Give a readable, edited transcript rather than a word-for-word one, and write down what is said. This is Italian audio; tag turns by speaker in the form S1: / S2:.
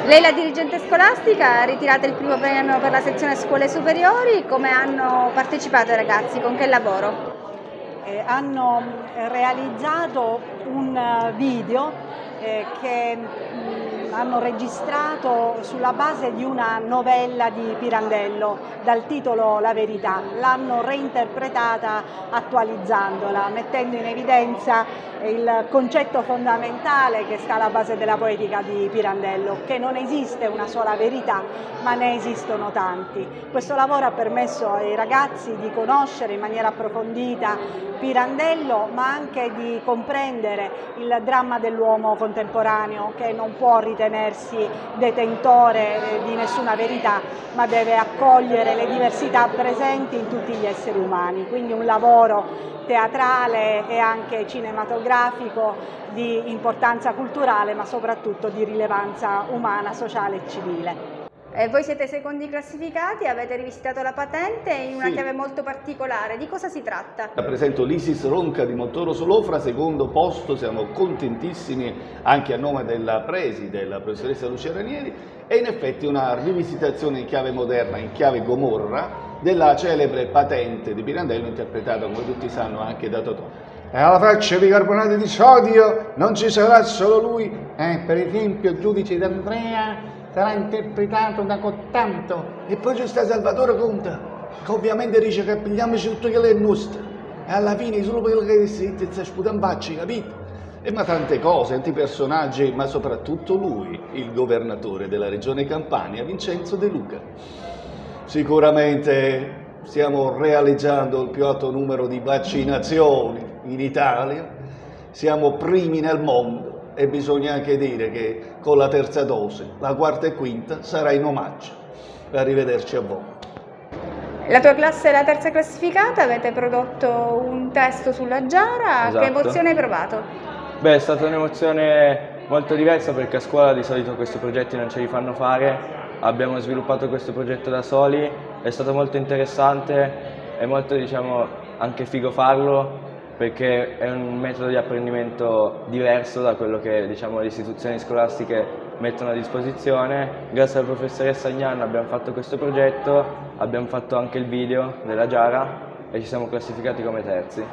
S1: Lei, la dirigente scolastica, ha ritirato il primo premio per la sezione scuole superiori. Come hanno partecipato i ragazzi? Con che lavoro?
S2: Hanno realizzato un video che hanno registrato sulla base di una novella di Pirandello dal titolo La verità. L'hanno reinterpretata attualizzandola, mettendo in evidenza il concetto fondamentale che sta alla base della poetica di Pirandello, che non esiste una sola verità, ma ne esistono tanti. Questo lavoro ha permesso ai ragazzi di conoscere in maniera approfondita Pirandello, ma anche di comprendere il dramma dell'uomo contemporaneo, che non può ritenersi detentore di nessuna verità, ma deve accogliere le diversità presenti in tutti gli esseri umani. Quindi un lavoro teatrale e anche cinematografico di importanza culturale, ma soprattutto di rilevanza umana, sociale e civile.
S1: Voi siete secondi classificati, avete rivisitato la patente in una chiave molto particolare. Di cosa si tratta?
S3: Rappresento l'Isis Ronca di Montoro Solofra, secondo posto, siamo contentissimi anche a nome della preside, la professoressa Lucia Ranieri, e in effetti una rivisitazione in chiave moderna, in chiave Gomorra, della celebre patente di Pirandello, interpretata, come tutti sanno, anche da Totò.
S4: E alla faccia di carbonati di sodio non ci sarà solo lui, per esempio il giudice d'Andrea sarà interpretato da Cottanto.
S3: E poi c'è sta Salvatore Conta, che ovviamente dice che pigliamoci tutto quello che è nostro, e alla fine solo quello che si sputa in faccia, capito? E ma tante cose, tanti personaggi, ma soprattutto lui, il governatore della regione Campania, Vincenzo De Luca. Sicuramente stiamo realizzando il più alto numero di vaccinazioni in Italia, siamo primi nel mondo e bisogna anche dire che con la terza dose, la quarta e quinta, sarà in omaggio. Arrivederci a voi.
S1: La tua classe è la terza classificata, avete prodotto un testo sulla giara.
S5: Esatto.
S1: Che emozione hai provato?
S5: Beh, è stata un'emozione molto diversa perché a scuola di solito questi progetti non ce li fanno fare. Abbiamo sviluppato questo progetto da soli, è stato molto interessante e molto, anche figo farlo perché è un metodo di apprendimento diverso da quello che, le istituzioni scolastiche mettono a disposizione. Grazie alla professoressa Agnana abbiamo fatto questo progetto, abbiamo fatto anche il video della gara e ci siamo classificati come terzi.